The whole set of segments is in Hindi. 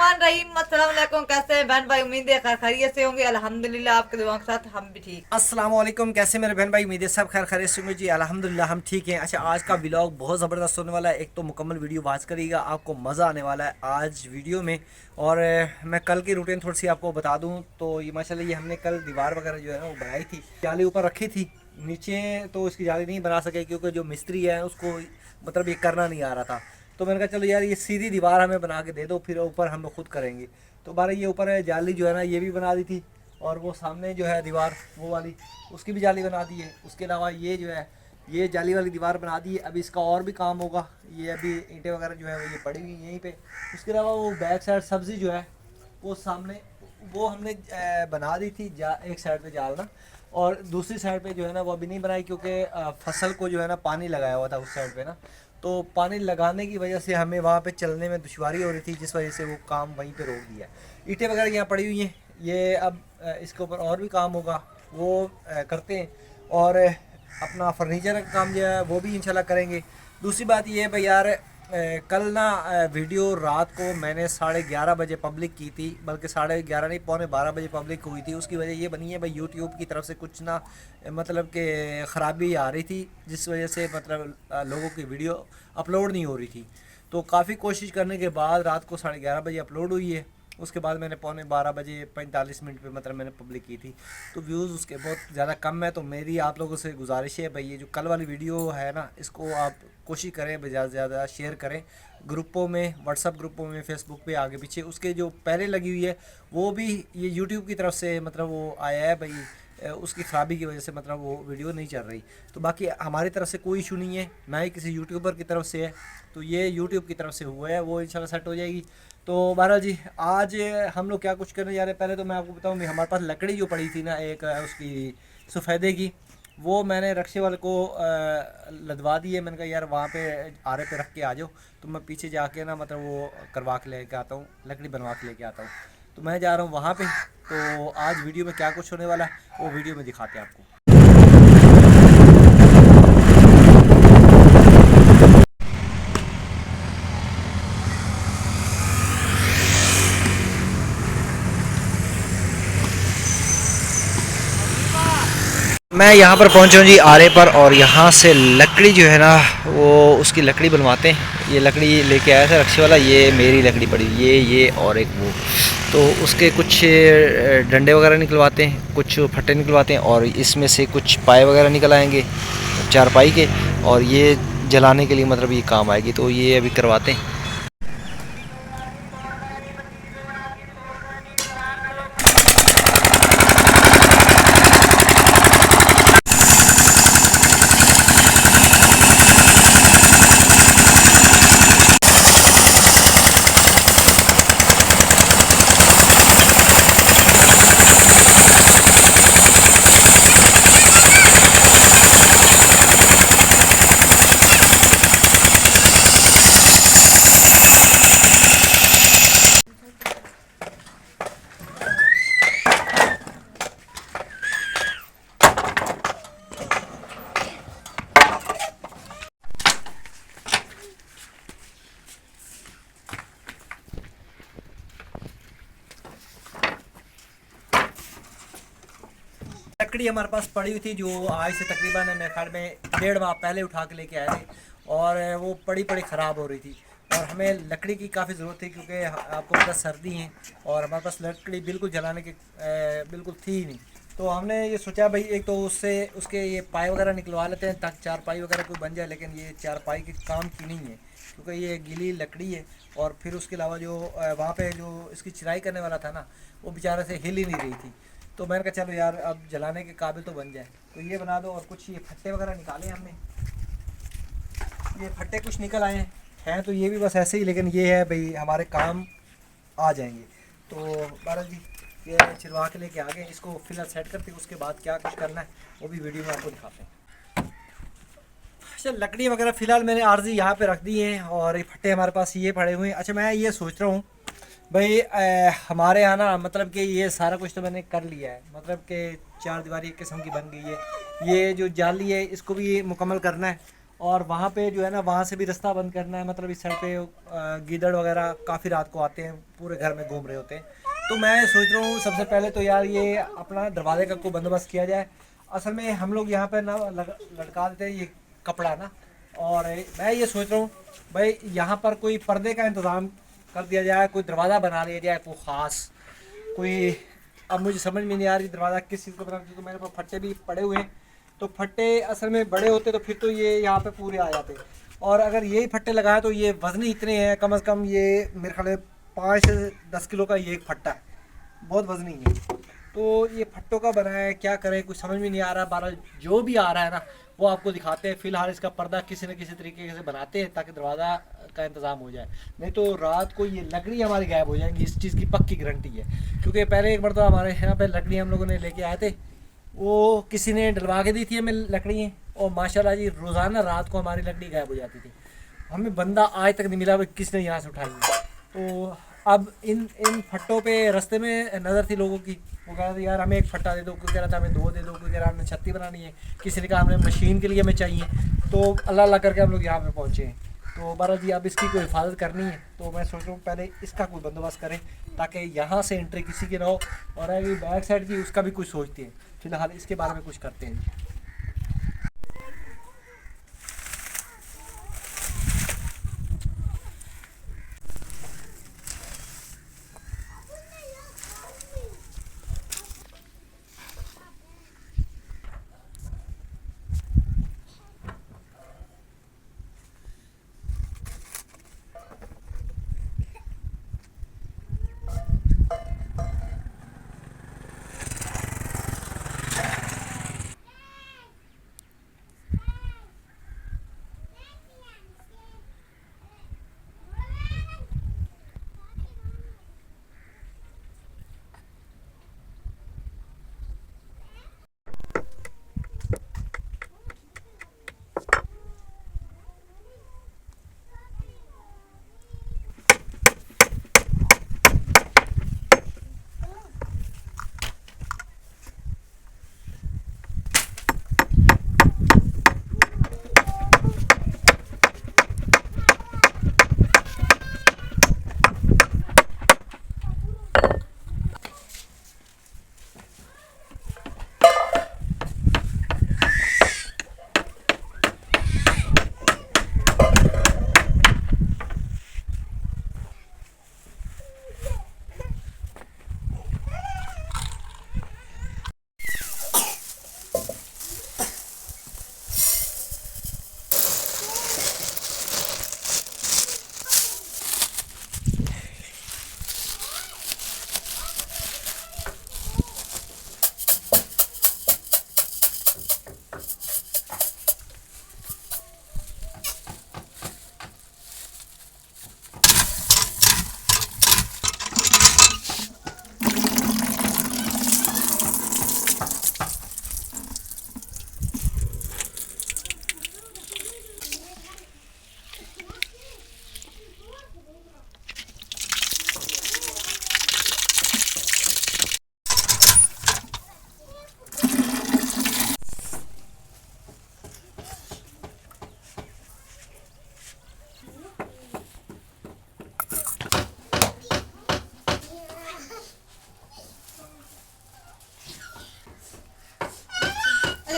बिस्मिल्लाहिर्रहमानिर्रहीम। अस्सलाम वालेकुम। कैसे हैं बहन भाई? उम्मीद है खैर खैरियत से होंगे। अल्हम्दुलिल्लाह आपके दुआओं के साथ हम भी ठीक। अस्सलाम वालेकुम। कैसे मेरे बहन भाई? उम्मीद है सब खैर खैरियत से होंगे जी। अल्हम्दुलिल्लाह हम ठीक हैं। अच्छा, आज का व्लॉग बहुत ज़बरदस्त होने वाला है। एक तो मुकम्मल वीडियो वॉच करिएगा, आपको मज़ा आने वाला है आज वीडियो में। और मैं कल की रूटीन थोड़ी सी आपको बता दूं तो ये माशाल्लाह ये हमने कल दीवार वगैरह जो है ना वो बनाई थी, जाली ऊपर रखी थी। नीचे तो इसकी जाली नहीं बना सके क्योंकि जो मिस्त्री है उसको मतलब ये करना नहीं आ रहा था। तो मैंने कहा चलो यार ये सीधी दीवार हमें बना के दे दो, फिर ऊपर हम खुद करेंगे। तो बारह ये ऊपर जाली जो है ना ये भी बना दी थी, और वो सामने जो है दीवार वो वाली उसकी भी जाली बना दी है। उसके अलावा ये जो है ये जाली वाली दीवार बना दी है। अभी इसका और भी काम होगा। ये अभी ईंटें वगैरह जो है वो ये पड़ी हुई यहीं पे। उसके अलावा वो बैक साइड सब्ज़ी जो है वो सामने वो हमने बना दी थी एक साइड पे जालना, और दूसरी साइड पे जो है ना वो अभी नहीं बनाई क्योंकि फसल को जो है ना पानी लगाया हुआ था उस साइड पे ना। तो पानी लगाने की वजह से हमें वहाँ पे चलने में दुश्वारी हो रही थी, जिस वजह से वो काम वहीं पे रोक दिया। ईंटें वगैरह यहाँ पड़ी हुई हैं। ये अब इसके ऊपर और भी काम होगा, वो करते हैं। और अपना फर्नीचर का काम जो है वो भी इंशाल्लाह करेंगे। दूसरी बात ये है भाई यार, कल ना वीडियो रात को मैंने 11:30 बजे पब्लिक की थी, बल्कि 11:30 नहीं 11:45 बजे पब्लिक हुई थी। उसकी वजह ये बनी है भाई यूट्यूब की तरफ से कुछ ना मतलब कि ख़राबी आ रही थी, जिस वजह से मतलब लोगों की वीडियो अपलोड नहीं हो रही थी। तो काफ़ी कोशिश करने के बाद रात को 11:30 बजे अपलोड हुई है। उसके बाद मैंने 11:45 बजे 45 मिनट पे मतलब मैंने पब्लिक की थी। तो व्यूज़ उसके बहुत ज़्यादा कम है। तो मेरी आप लोगों से गुजारिश है भाई ये जो कल वाली वीडियो है ना इसको आप कोशिश करें ज़्यादा से ज़्यादा शेयर करें ग्रुपों में, व्हाट्सअप ग्रुपों में, फेसबुक पे आगे पीछे। उसके जो पहले लगी हुई है वो भी ये यूट्यूब की तरफ से मतलब वो आया है भाई, उसकी ख़राबी की वजह से मतलब वो वीडियो नहीं चल रही। तो बाकी हमारी तरफ से कोई इशू नहीं है, ना ही किसी यूट्यूबर की तरफ से है। तो ये यूट्यूब की तरफ से हुआ है, वो इंशाल्लाह सेट हो जाएगी। तो बहरहाल जी आज हम लोग क्या कुछ करने जा रहे हैं, पहले तो मैं आपको बताऊँ हमारे पास लकड़ी जो पड़ी थी ना एक उसकी सफ़ेदे की, वो मैंने रक्शे वाले को लदवा दी है। मैंने कहा यार वहाँ पे आरे पे रख के आ जाओ, तो मैं पीछे जाके ना मतलब वो करवा के लेके आता हूँ, लकड़ी बनवा के लेके आता हूँ। तो मैं जा रहा हूँ वहाँ पे। तो आज वीडियो में क्या कुछ होने वाला है वो वीडियो में दिखाते हैं आपको। मैं यहाँ पर पहुँचा हूँ जी आरे पर, और यहाँ से लकड़ी जो है ना वो उसकी लकड़ी बनवाते हैं। ये लकड़ी लेके आया था रक्शे वाला, ये मेरी लकड़ी पड़ी ये और एक वो। तो उसके कुछ डंडे वगैरह निकलवाते हैं, कुछ फट्टे निकलवाते हैं, और इसमें से कुछ पाए वगैरह निकल आएंगे चारपाई के, और ये जलाने के लिए मतलब ये काम आएगी। तो ये अभी करवाते हैं। लकड़ी हमारे पास पड़ी हुई थी जो आज से तकरीबन मेरे ख्याल में 1.5 माह पहले उठा के लेके आए थे, और वो पड़ी ख़राब हो रही थी। और हमें लकड़ी की काफ़ी ज़रूरत थी क्योंकि आपको पता सर्दी है और हमारे पास लकड़ी बिल्कुल जलाने की बिल्कुल थी ही नहीं। तो हमने ये सोचा भाई एक तो उससे उसके ये पाए वगैरह निकलवा लेते हैं ताकि चारपाई वगैरह कोई बन जाए, लेकिन ये चारपाई के काम की नहीं है क्योंकि ये गीली लकड़ी है। और फिर उसके अलावा जो वहाँ पे जो इसकी चिराई करने वाला था ना वो बेचारे से हिल ही नहीं रही थी। तो मैंने कहा चलो यार अब जलाने के काबिल तो बन जाए, तो ये बना दो। और कुछ ये फट्टे वगैरह निकाले हमने, ये फट्टे कुछ निकल आए हैं तो ये भी बस ऐसे ही, लेकिन ये है भाई हमारे काम आ जाएंगे। तो बारह जी ये चिरवा के लेके आ गए, इसको फिलहाल सेट करते हैं, उसके बाद क्या कुछ करना है वो भी वीडियो में आपको दिखाते हैं। अच्छा, लकड़ी वगैरह फ़िलहाल मैंने आर्जी यहाँ पे रख दी हैं, और ये फट्टे हमारे पास ये पड़े हुए हैं। अच्छा, मैं ये सोच रहा हूँ भाई हमारे यहाँ ना मतलब कि ये सारा कुछ तो मैंने कर लिया है, मतलब कि चार दीवारी एक किस्म की बन गई है। ये जो जाली है इसको भी मुकम्मल करना है, और वहाँ पे जो है ना वहाँ से भी रास्ता बंद करना है, मतलब इस साइड पे गीदड़ वगैरह काफ़ी रात को आते हैं, पूरे घर में घूम रहे होते हैं। तो मैं सोच रहा हूँ सबसे पहले तो यार ये अपना दरवाजे का कोई बंदोबस्त किया जाए। असल में हम लोग यहाँ पर ना लटका देते हैं ये कपड़ा ना, और मैं ये सोच रहा हूँ भाई यहाँ पर कोई पर्दे का इंतज़ाम कर दिया जाए, कोई दरवाज़ा बना लिया जाए कोई ख़ास कोई। अब मुझे समझ में नहीं आ रही दरवाज़ा किस चीज़ का बना, क्योंकि मेरे पास फट्टे भी पड़े हुए हैं। तो फट्टे असल में बड़े होते तो फिर तो ये यहाँ पे पूरे आ जाते, और अगर यही फट्टे लगाए तो ये वज़नी इतने हैं, कम से कम ये मेरे ख्याल में 5 से 10 किलो का ये एक फट्टा है, बहुत वज़नी है। तो ये फट्टों का बना है, क्या करें कुछ समझ में नहीं आ रहा। बारह जो भी आ रहा है ना वो आपको दिखाते हैं। फ़िलहाल इसका पर्दा किसी न किसी तरीके से बनाते हैं ताकि दरवाज़ा का इंतज़ाम हो जाए, नहीं तो रात को ये लकड़ी हमारी गायब हो जाएंगी, इस चीज़ की पक्की गारंटी है। क्योंकि पहले एक मरतबा हमारे यहाँ पे लकड़ी हम लोगों ने लेके आए थे, वो किसी ने डलवा के दी थी हमें लकड़ी, और माशाल्लाह जी रोज़ाना रात को हमारी लकड़ी गायब हो जाती थी। हमें बंदा आज तक नहीं मिला भाई किसने यहाँ से उठाई है। तो अब इन इन फट्टों पे रास्ते में नज़र थी लोगों की, वो कह रहे थे यार हमें एक फट्टा दे दो, कोई कह रहा था हमें 2 दे दो, कोई कह रहा हमें छत्ती बनानी है, किसी ने कहा हमें मशीन के लिए हमें चाहिए। तो अल्लाह अल्लाह करके हम लोग यहाँ पे पहुँचे हैं। तो बारा जी अब इसकी कोई हिफाजत करनी है, तो मैं सोच रहा हूँ पहले इसका कोई बंदोबस्त करें ताकि यहाँ से एंट्री किसी की ना हो, और अगर बैक साइड की उसका भी कुछ सोचते हैं। फिलहाल इसके बारे में कुछ करते हैं।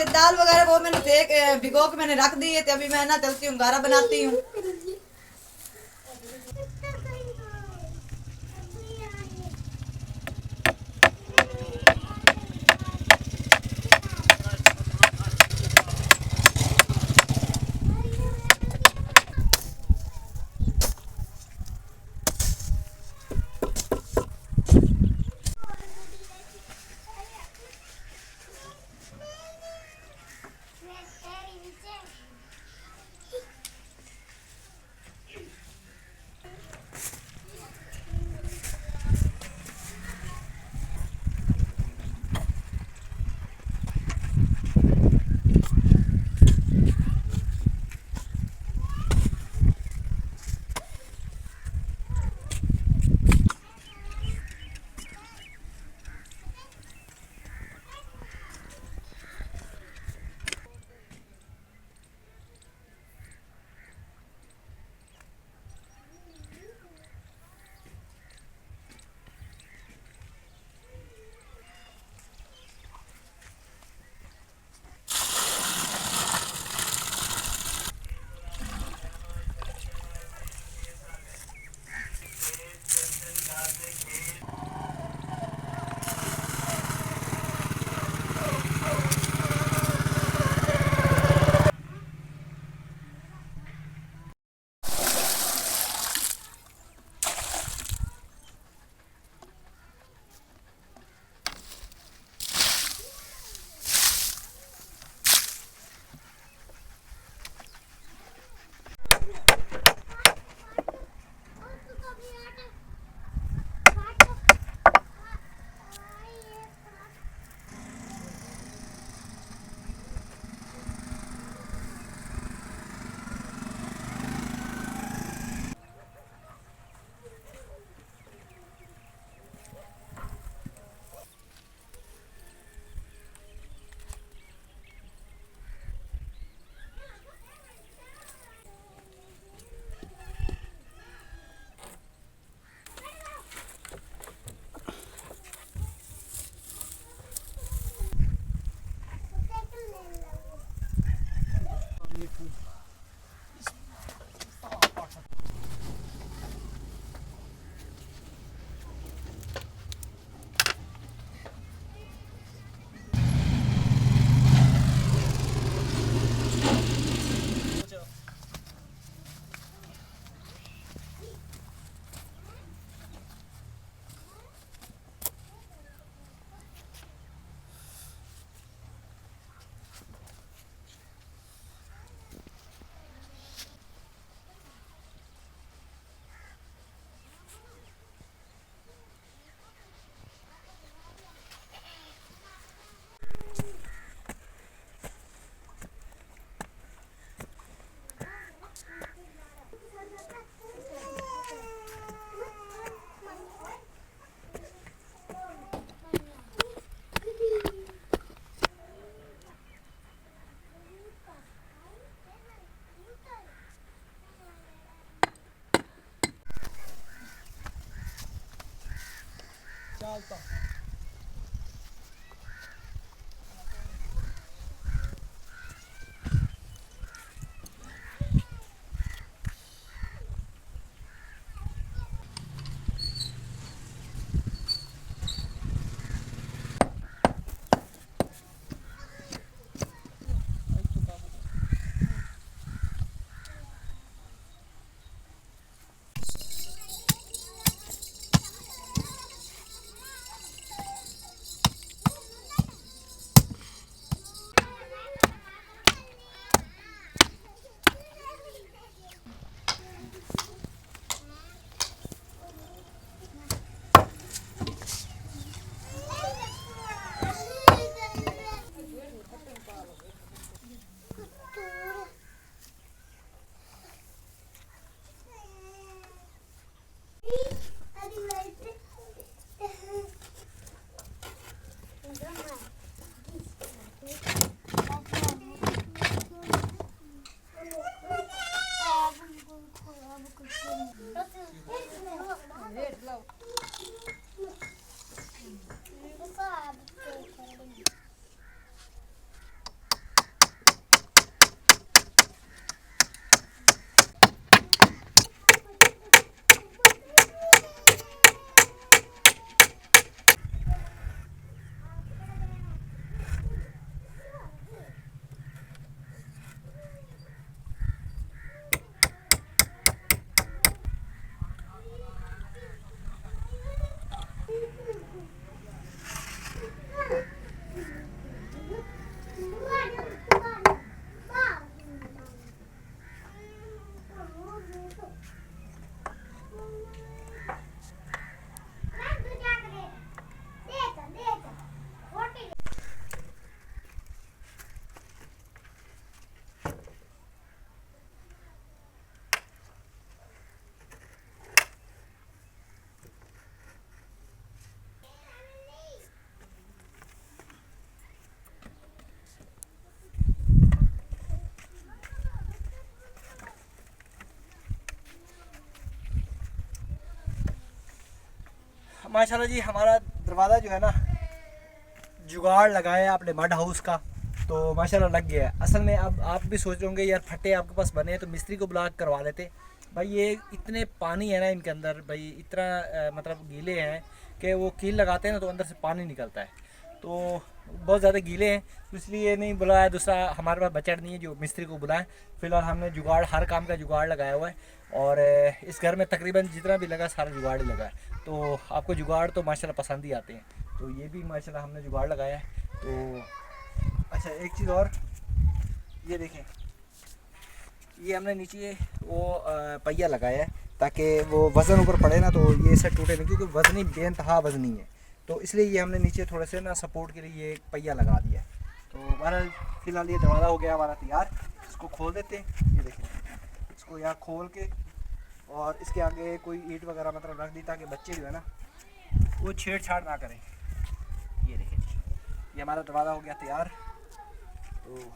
दाल वगैरह वो मैंने भिगो के मैंने रख दी है, तो अभी मैं ना चलती हूँ गारा बनाती हूँ। माशाल्लाह जी हमारा दरवाज़ा जो है ना जुगाड़ लगाया है आपने मड हाउस का, तो माशाल्लाह लग गया है। असल में अब आप भी सोच रहे होंगे यार फटे आपके पास बने हैं तो मिस्त्री को बुला करवा लेते। भाई ये इतने पानी है ना इनके अंदर, भाई इतना मतलब गीले हैं कि वो कील लगाते हैं ना तो अंदर से पानी निकलता है, तो बहुत ज़्यादा गीले हैं, तो इसलिए नहीं बुलाया। दूसरा हमारे पास बजट नहीं है जो मिस्त्री को बुलाएं। फ़िलहाल हमने जुगाड़, हर काम का जुगाड़ लगाया हुआ है, और इस घर में तकरीबन जितना भी लगा सारा जुगाड़ ही लगा है। तो आपको जुगाड़ तो माशाल्लाह पसंद ही आते हैं, तो ये भी माशाल्लाह हमने जुगाड़ लगाया है। तो अच्छा एक चीज़ और, ये देखें, ये हमने नीचे वो पहिया लगाया है ताकि वो वज़न ऊपर पड़े ना तो ये इससे टूटे नहीं, क्योंकि वज़नी बेइंतहा वज़नी है, तो इसलिए ये हमने नीचे थोड़े से ना सपोर्ट के लिए ये एक पहिया लगा दिया है। तो हमारा फ़िलहाल ये दरवाज़ा हो गया हमारा तैयार। इसको खोल देते हैं, ये देखें, इसको यहाँ खोल के और इसके आगे कोई ईंट वगैरह मतलब रख दी ताकि बच्चे जो है ना वो छेड़छाड़ ना करें। ये देखें, ये हमारा दरवाज़ा हो गया तैयार। तो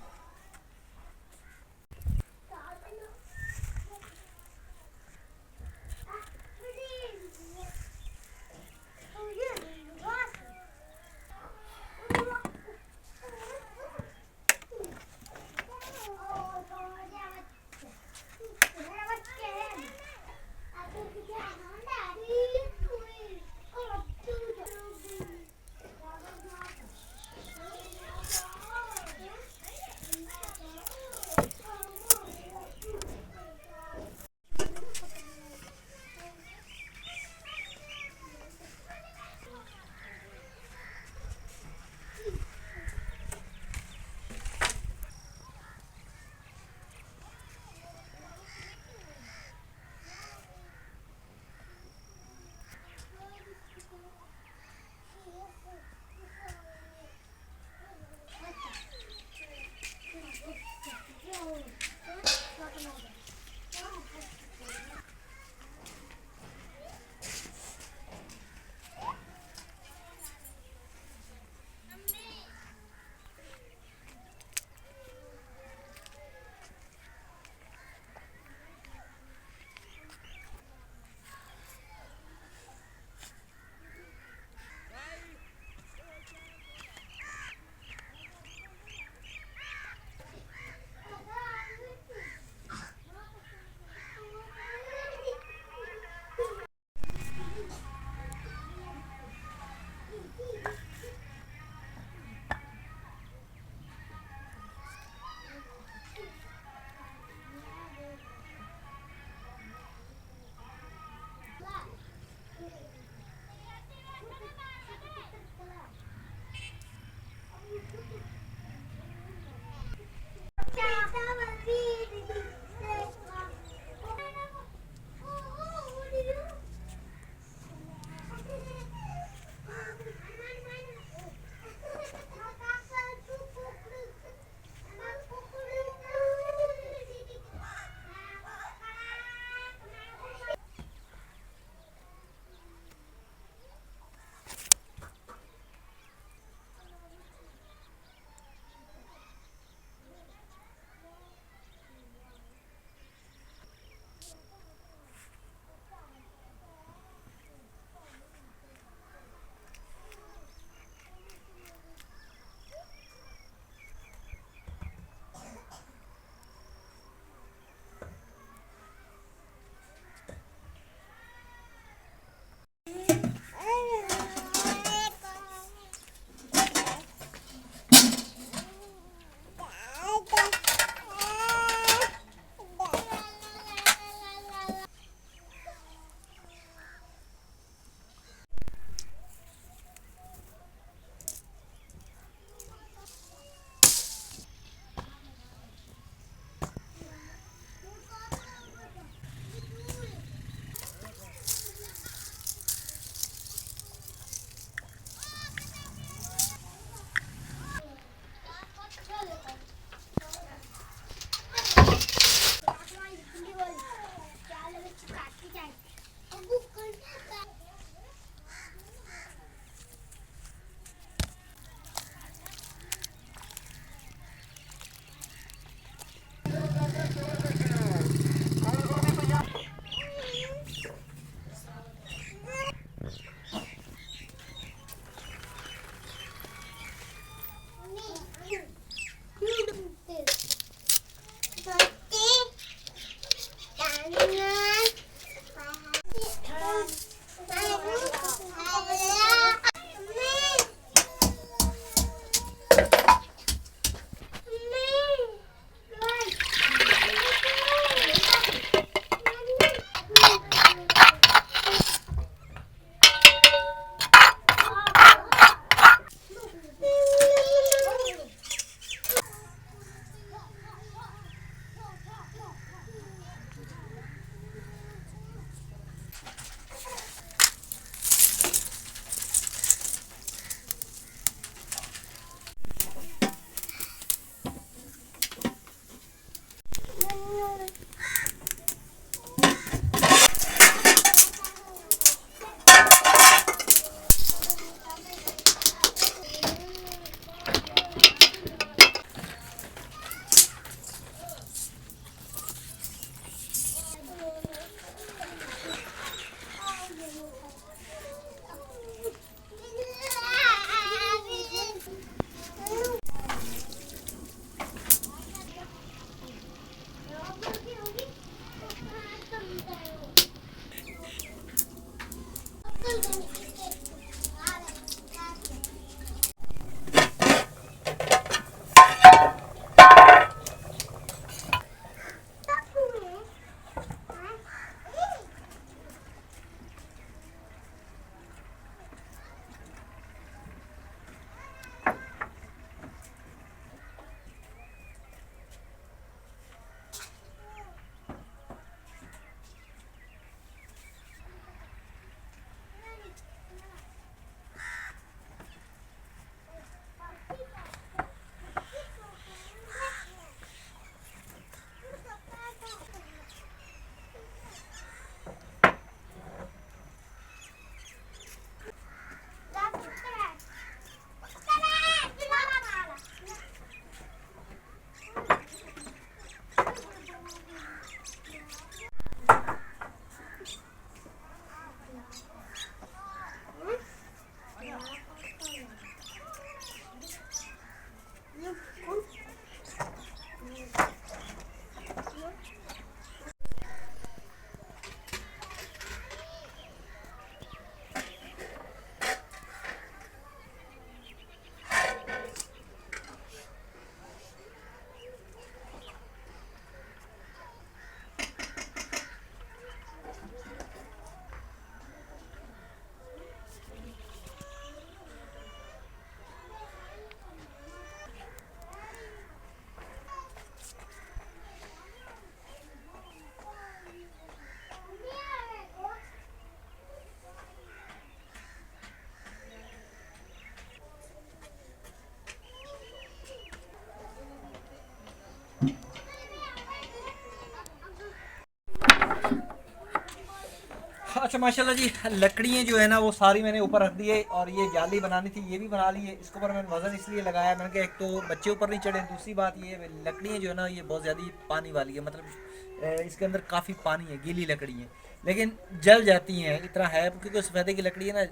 अच्छा माशाल्लाह जी, लकड़ियाँ जो है ना वो सारी मैंने ऊपर रख दी है, और ये जाली बनानी थी ये भी बना ली है। इसके ऊपर मैंने वज़न इसलिए लगाया, मैंने कहा एक तो बच्चे ऊपर नहीं चढ़े, दूसरी बात ये लकड़ियाँ जो है ना ये बहुत ज़्यादा पानी वाली है, मतलब इसके अंदर काफ़ी पानी है, गीली लकड़ी है, लेकिन जल जाती हैं, इतना है क्योंकि सफ़ेदे की लकड़ी है ना,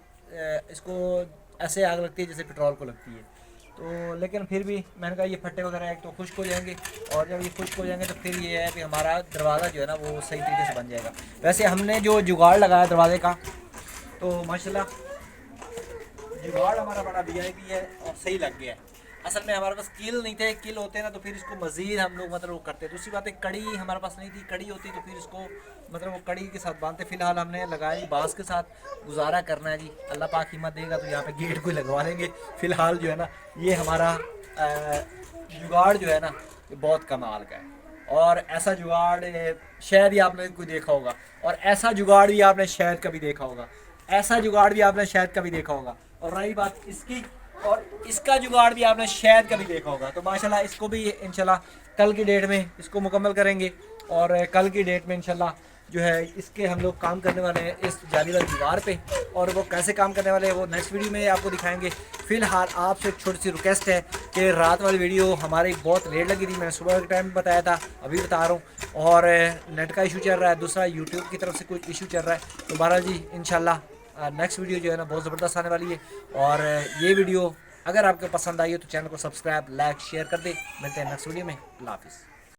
इसको ऐसे आग लगती है जैसे पेट्रोल को लगती है। तो लेकिन फिर भी मैंने कहा ये फट्टे वगैरह एक तो खुश्क हो जाएंगे, और जब ये खुश्क हो जाएंगे तो फिर ये है कि हमारा दरवाज़ा जो है ना वो सही तरीके से बन जाएगा। वैसे हमने जो जुगाड़ लगाया दरवाजे का, तो माशाल्लाह जुगाड़ हमारा बड़ा VIP है और सही लग गया है। असल में हमारे पास कील नहीं थे, कील होते ना तो फिर इसको मज़ीद हम लोग मतलब वो करते। दूसरी बात है कड़ी हमारे पास नहीं थी, कड़ी होती तो फिर इसको मतलब वो कड़ी के साथ बांधते। फ़िलहाल हमने लगाई बांस के साथ, गुजारा करना है जी, अल्लाह पाक हिम्मत देगा तो यहाँ पे गेट को लगवा लेंगे। फ़िलहाल जो है ना ये हमारा जुगाड़ जो है ना ये बहुत कमाल का है, और ऐसा जुगाड़ शायद ही आपने कोई देखा होगा, और ऐसा जुगाड़ भी आपने शायद कभी देखा होगा, ऐसा जुगाड़ भी आपने शायद कभी देखा होगा। और रही बात इसकी, और इसका जुगाड़ भी आपने शायद कभी देखा होगा। तो माशाल्लाह इसको भी इंशाल्लाह कल की डेट में इसको मुकम्मल करेंगे, और कल की डेट में इंशाल्लाह जो है इसके हम लोग काम करने वाले हैं इस जाली वाली दीवार पे, और वो कैसे काम करने वाले हैं वो नेक्स्ट वीडियो में आपको दिखाएंगे। फ़िलहाल आपसे एक छोटी सी रिक्वेस्ट है कि रात वाली वीडियो हमारी बहुत लेट लगी थी, मैंने सुबह के टाइम बताया था, अभी बता रहा हूँ, और नेट का इशू चल रहा है, दूसरा यूट्यूब की तरफ से कुछ इशू चल रहा है। तो बहरहाल जी इंशाल्लाह नेक्स्ट वीडियो जो है ना बहुत ज़बरदस्त आने वाली है, और ये वीडियो अगर आपको पसंद आई हो तो चैनल को सब्सक्राइब, लाइक, शेयर कर दे। मिलते हैं नेक्स्ट वीडियो में। अल्लाह हाफिज़।